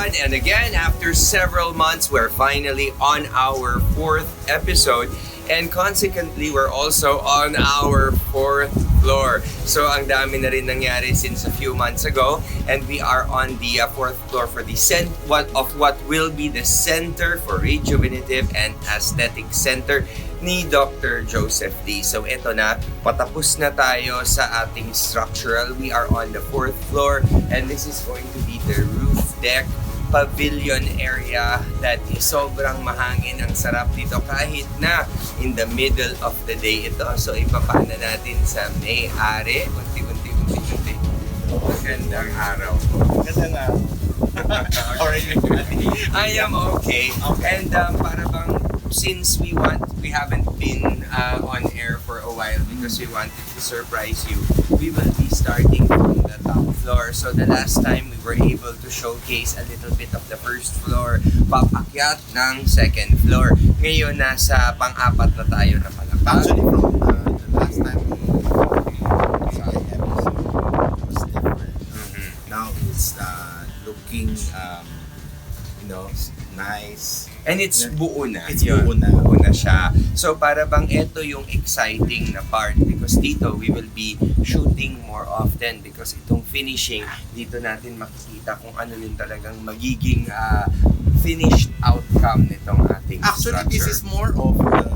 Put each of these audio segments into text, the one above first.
everyone, and again, after several months, we're finally on our 4th episode, and consequently, we're also on our 4th floor. So, ang dami na rin nangyari since a few months ago, and we are on the 4th floor for the what will be the Center for Rejuvenative and Aesthetic Center ni Dr. Joseph D. So, eto na, patapos na tayo sa ating structural. We are on the 4th floor, and this is going to be the roof deck pavilion area that is sobrang mahangin. Ang sarap dito kahit na in the middle of the day ito. So ipapana natin sa may-ari. Unti-unti. Magandang araw. Kasi na, I am okay. And para bang since we haven't been on air for a while because we wanted to surprise you, we will be starting from the top floor. So the last time we were able to showcase a little bit of the first floor, papakyat ng second floor. Ngayon nasa pang-apat na tayo na palapag. actually from the last time we saw the episode, it was different. Now it's looking, nice. And it's buo na. It's Yun, buo na. buo na siya. So para bang ito yung exciting na part because dito we will be shooting more often because itong finishing, dito natin makikita kung ano yung talagang magiging finished outcome nitong ating Actually, structure. this is more of what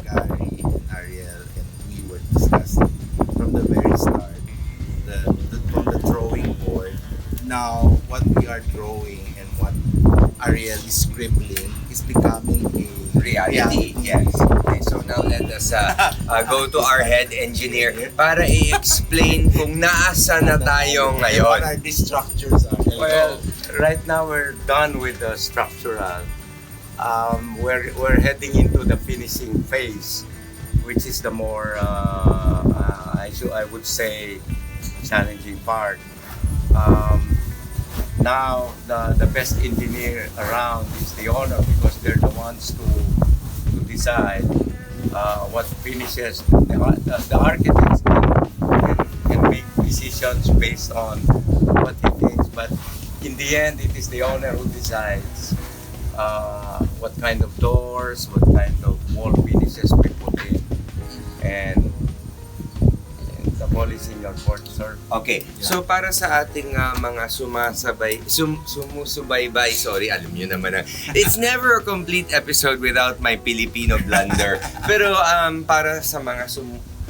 Gary and Ariel and we were discussing from the very start. From the drawing board. Now, what we are drawing and what Ariel is scribbling is becoming a reality. Yes. Okay, so now let us go to our head engineer para i-explain kung naasa na tayo What ngayon. are these structures? Ariel? Well, right now we're done with the structural. We're heading into the finishing phase, which is the more, I would say, challenging part. Now, the best engineer around is the owner because they're the ones to decide what finishes. The architects can make decisions based on what he thinks, but in the end, it is the owner who decides what kind of doors, what kind of wall finishes we put in, and the ball is in your court, sir. Okay, so para sa ating mga sumusubaybay, sorry, alam niyo naman na, it's never a complete episode without my Filipino blunder. Pero para sa mga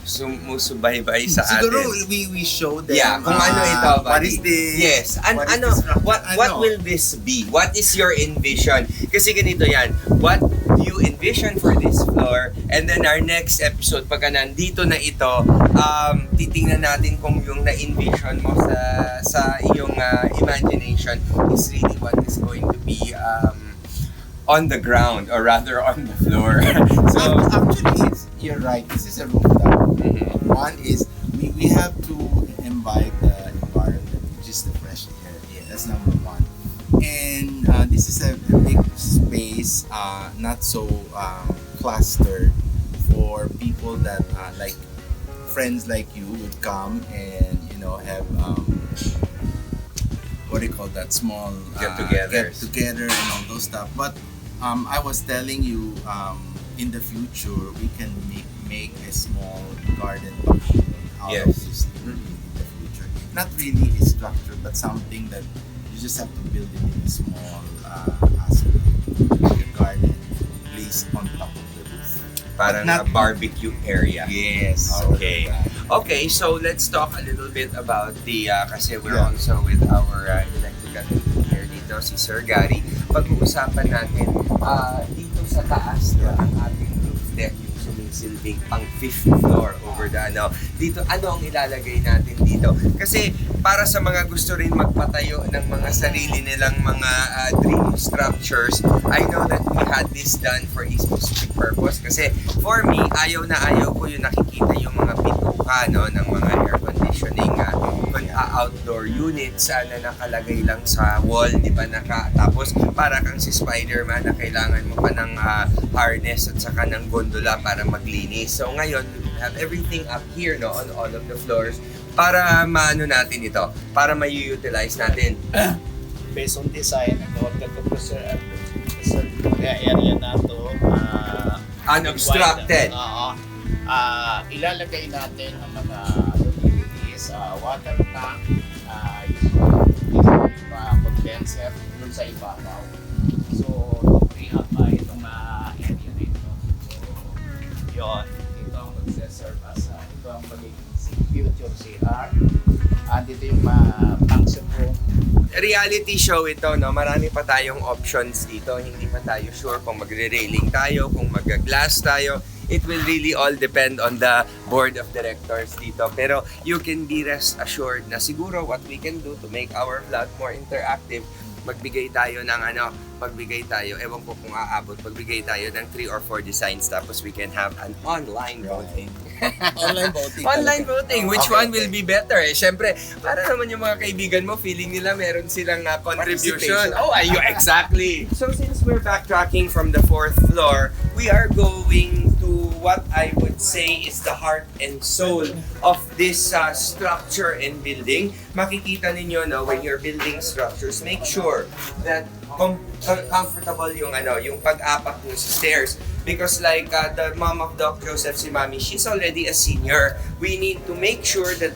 sumusubaybay sa atin. Siguro we show them Kung ano ito, what buddy. is the Yes. what is the structure? What will this be? What is your envision? Kasi ganito yan. What do you envision for this floor? And then our next episode, pagka nandito na ito, titingnan natin kung yung na-envision mo sa iyong imagination is really what is going to be on the ground or rather on the floor. So actually you're right, this is a rooftop. One is we have to imbibe the environment, which is the fresh air. That's number one. And this is a big space, not so clustered for people that like friends like you would come and have what do you call that, small get together and all those stuff. But I was telling you, in the future we can make a small garden pavilion out of this in the future. Not really a structure, but something that you just have to build it in a small aspect, like a garden placed on top of the roof. parang a barbecue area. Yes. Okay. Okay, so let's talk a little bit about the, kasi we're also with our electrical engineer dito, si Sir Gary. Pag-uusapan natin dito sa taas na ang ating roof deck, yung sumisilbing pang 5th floor over the ano. Dito, ano ang ilalagay natin dito? Kasi para sa mga gusto rin magpatayo ng mga sarili nilang mga dream structures, I know that we had this done for a specific purpose. Kasi for me, ayaw na ayaw ko yung nakikita yung mga bituka ng mga air conditioning outdoor units na nakalagay lang sa wall, di ba? Tapos para kang si Spider-Man na kailangan mo pa ng harness at saka ng gondola para maglinis. So ngayon, we have everything up here on all of the floors para maano natin ito, para ma-utilize natin. based on design, nag-order ko po sa area na to. Unobstructed. Oo. Ilalagay natin ang mga utilities, water tank, yung condenser dun sa ibabaw. So, free up itong area nito. So, yun. Ito ang mag-serve as ito ang magiging future CR. Dito yung function room. Reality show ito, no? Marami pa tayong options dito. Hindi pa tayo sure kung magre-railing tayo, kung mag-glass tayo. It will really all depend on the board of directors dito. Pero you can be rest assured na siguro what we can do to make our vlog more interactive, magbigay tayo ng ewan ko kung aabot, magbigay tayo ng 3 or 4 designs tapos we can have an online voting. Online voting. Online voting, which Okay, one will be better? Eh, syempre, para naman yung mga kaibigan mo, feeling nila meron silang contribution. Participation. Oh, exactly. So since we're backtracking from the 4th floor, we are going to what I would say is the heart and soul of this structure and building. Makikita ninyo, no, when you're building structures, make sure that comfortable yung pag-apak mo sa stairs. Because like the mom of Doc Joseph, si Mami, she's already a senior. We need to make sure that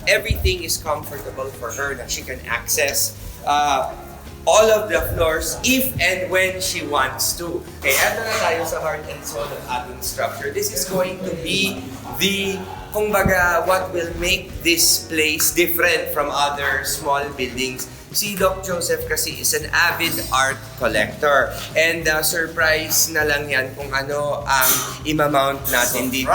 everything is comfortable for her, that she can access all of the floors if and when she wants to. Okay, eto na tayo sa heart and soul of ating structure. This is going to be kumbaga, what will make this place different from other small buildings. Si Doc Joseph kasi is an avid art collector. And surprise na lang yan kung ano ang imamount natin dito.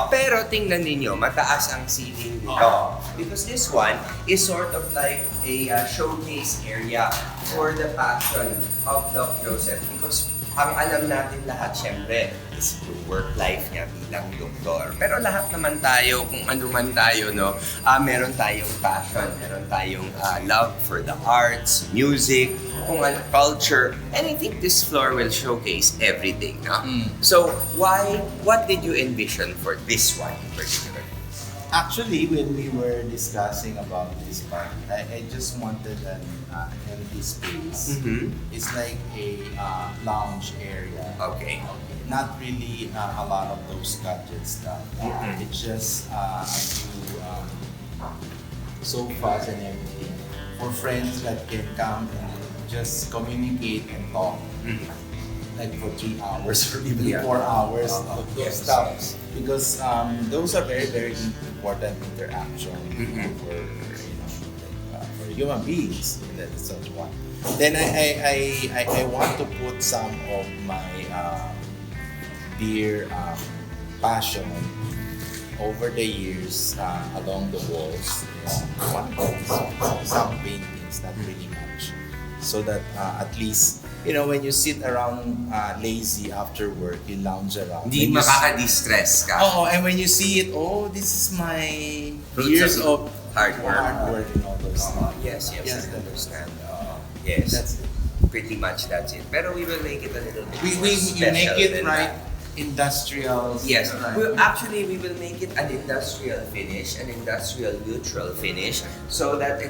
Pero tingnan ninyo, mataas ang ceiling dito. Because this one is sort of like a showcase area for the passion of Doc Joseph. Because ang alam natin lahat, syempre, is yung work life niya bilang doktor. Pero lahat naman tayo, kung ano man tayo, no, meron tayong passion, meron tayong love for the arts, music, kung ano, culture. And I think this floor will showcase everything. No? So, what did you envision for this one in particular? Actually, when we were discussing about this part, I just wanted an empty space. It's like a lounge area. Okay. Not really a lot of those gadget stuff. It's just a few sofas and everything for friends that can come and just communicate and talk. Like for 3 hours or even 4 hours of those stuff. Because those are very, very important interaction for for human beings. That is such one. Then I want to put some of my dear passion over the years along the walls. One of some paintings, not really much. So that at least, when you sit around lazy after work, you lounge around. Hindi makaka-distress ka. And when you see it, this is my years of hard work and all those stuff. Yes, I Yes, understand. Yes, That's it. pretty much that's it. Pero we will make it a little bit more We special make it than right that. industrial. Yes, right. we will make it an industrial finish, an industrial neutral finish, so that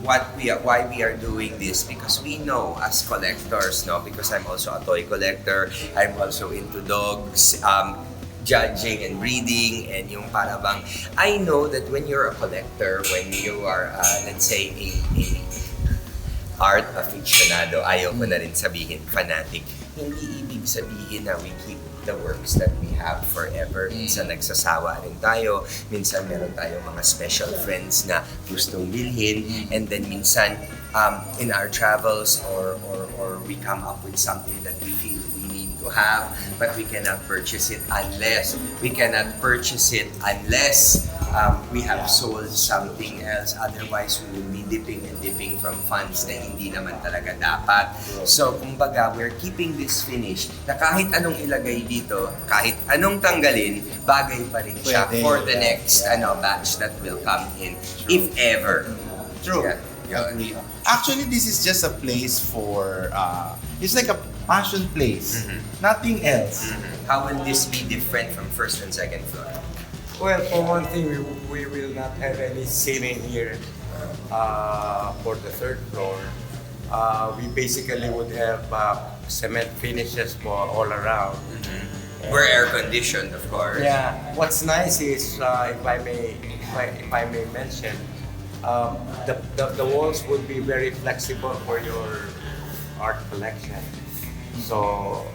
why we are doing this, because we know as collectors, no, because I'm also a toy collector, I'm also into dogs, judging and breeding, and yung para bang, I know that when you're a collector, when you are, let's say, a art aficionado, ayaw ko na rin sabihin fanatic, hindi ibig sabihin na we keep the works that we have forever. Minsan nagsasawa rin tayo, minsan meron tayong mga special friends na gustong bilhin, and then minsan in our travels or we come up with something that we feel we need to have, but we cannot purchase it unless we have sold something else. Otherwise, we will be dipping from funds na hindi naman talaga dapat. So, kumbaga, we're keeping this finish na kahit anong ilagay dito, kahit anong tanggalin, bagay pa rin siya Pwede. for the next batch that will come in, if ever. True. Yeah. Agree. Actually, this is just a place for, it's like a passion place. Nothing else. How will this be different from first and second floor? Well, for one thing, we will not have any ceiling here for the third floor. we basically would have cement finishes for all around. We're air conditioned, of course. Yeah. What's nice is, if I may mention, the walls would be very flexible for your art collection. So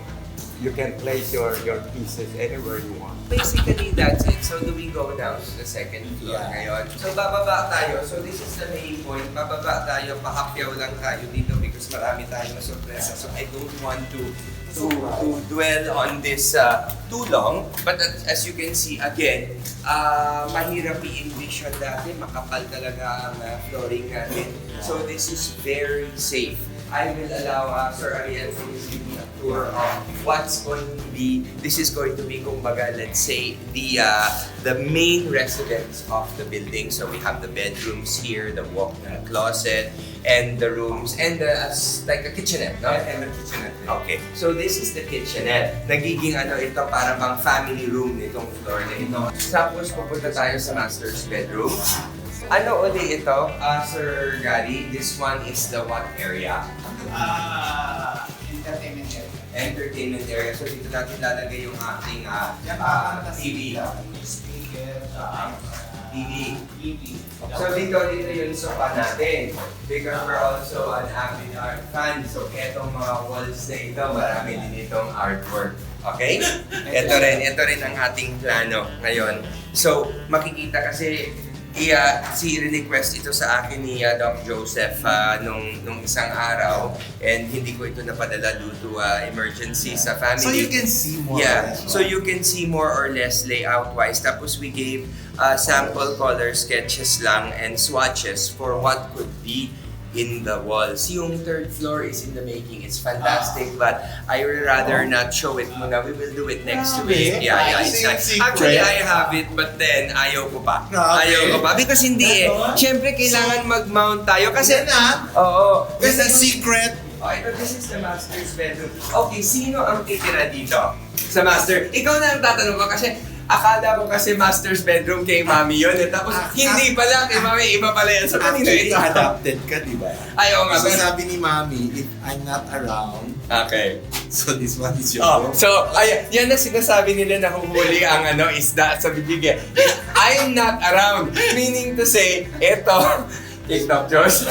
you can place your pieces anywhere you want. Basically, that's it. So, do we go down to the second floor ngayon? So, bababa tayo. So, this is the main point. Bababa tayo, pahapyaw lang tayo dito because marami tayong sorpresa. So, I don't want to dwell on this too long. But as you can see, again, mahirap i-envision dati. Makapal talaga ang flooring natin. So, this is very safe. I will allow Sir Ariel to give me a tour of what's going to be. This is going to be, kumbaga, let's say, the main residence of the building. So we have the bedrooms here, the walk-in closet, and the rooms, and like a kitchenette, no? And the kitchenette. Okay, so this is the kitchenette. Nagiging ito para bang family room nitong floor na ito. Tapos pupunta tayo sa master's bedroom. Ano uli ito, Sir Gary? This one is the what area? Entertainment area. Entertainment area. So dito natin lalagay yung ating TV. Speaker, TV. So dito yung sofa natin. Because we're also an avid art fan. So etong mga walls na ito, marami din itong artwork. Okay? Ito rin ang ating plano ngayon. So makikita kasi si-request ito sa akin ni Doc Joseph nung isang araw, and hindi ko ito napadala due to emergency sa family. So you can see more. Yeah, so you can see more or less layout-wise. Tapos we gave sample color sketches lang and swatches for what could be in the walls. Yung third floor is in the making. It's fantastic, but I would rather not show it muna. We will do it next week. Yeah, it's nice. Actually, I have it, but then ayaw ko pa. Ayaw ko pa. Because hindi Siyempre, kailangan mag-mount tayo. Kasi, oo. This is secret. Okay, but this is the master's bedroom. Okay, sino ang titira dito? Sa master. Ikaw na ang tatanong ko kasi akala ko kasi master's bedroom kay mami yun. Tapos hindi pala kay mami, iba pala yan. So kanina Actually, ito. adopted ka, di ba? Ayaw nga. So sabi ni mami, if I'm not around, Okay. so this one is your room. So, yan na sinasabi nila na huhuli ang isda sa bibig. I'm not around. Meaning to say, Stop, Josh.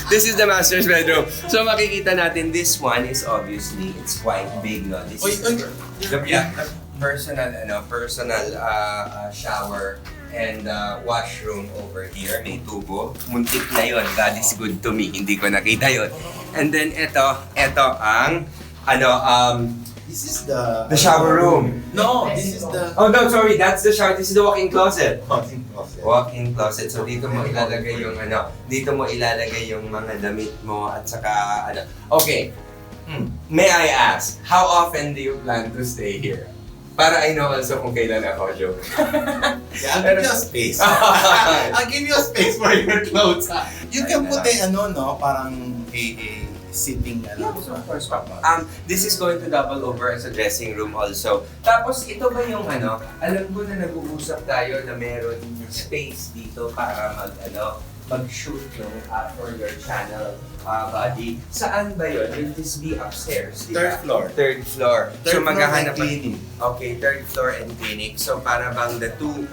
This is the master's bedroom. So makikita natin, this one is obviously, it's quite big, no? This is the personal shower and washroom over here. May tubo. Muntik na yun. God is good to me. Hindi ko nakita yun. And then ito ang This is the shower room. No, this is the Oh no, sorry. That's the shower. This is the walk-in closet. walk-in closet. Walk-in closet. So dito mo ilalagay yung mga damit mo at saka Okay. May I ask, how often do you plan to stay here? Para I know also kung kailan ako, joke. Yeah, I'll give you a space. I'll give you a space for your clothes. You can put parang a sitting Of course, Papa. This is going to double over as a dressing room also. Tapos ito ba yung alam ko na nag-uusap tayo na meron space dito para mag-shoot for your channel, buddy. Saan ba yun? Will this be upstairs? Third floor. Third floor. Third So floor maghahanap and clinic. Okay, third floor and clinic. So para bang the two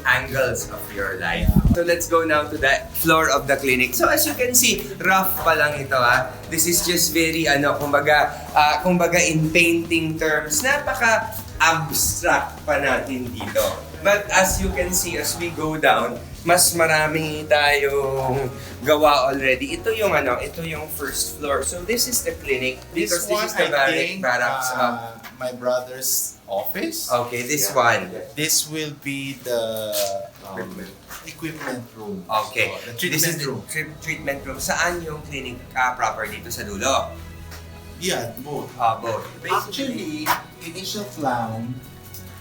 angles of your life. So let's go now to the floor of the clinic. So as you can see, rough pa lang ito This is just very kumbaga in painting terms, napaka abstract pa natin dito. But as you can see, as we go down, mas marami tayong gawa already. Ito yung first floor. So this is the clinic. This This one, is the I think, barracks. my brother's office. Okay, this one. This will be the equipment room. Okay. So, the This is treatment the room. treatment room. Saan yung clinic proper dito sa dulo? Yeah, both. Both. Actually, initial plan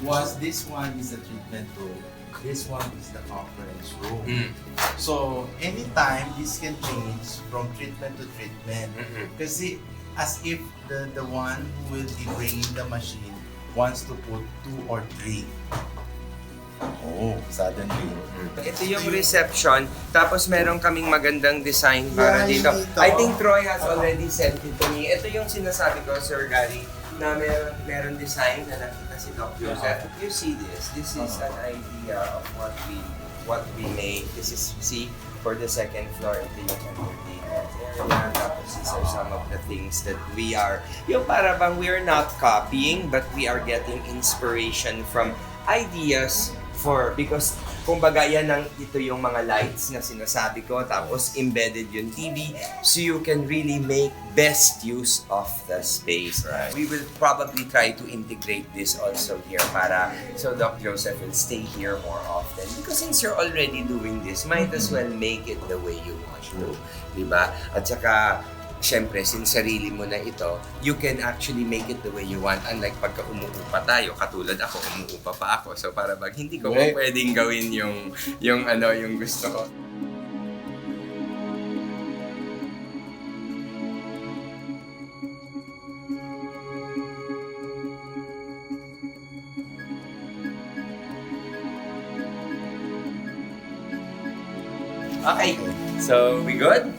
was this one is the treatment room. This one is the conference room. So anytime this can change from treatment to treatment. Kasi as if the one who will be bringing the machine wants to put 2 or 3. oh, suddenly. Ito yung reception, tapos meron kaming magandang design para Yeah, dito. dito. I think Troy has already sent it to me. Ito yung sinasabi ko, Sir Gary, na meron design na nakita si Doc Joseph. You see this? This is an idea of what we made. This is, see, for the second floor, ito yung entertainment area. Tapos these are some of the things that we are, yung para bang we are not copying, but we are getting inspiration from ideas because kumbaga ito yung mga lights na sinasabi ko, tapos embedded yung TV, so you can really make best use of the space. Right. We will probably try to integrate this also here so Doc Joseph will stay here more often. Because since you're already doing this, might as well make it the way you want to. Diba? At saka, syempre, since sarili mo na ito, you can actually make it the way you want. Unlike pagka umuupa tayo, katulad ako, umuupa pa ako. So para hindi ko Right. pwedeng gawin yung gusto ko. Okay, so we good?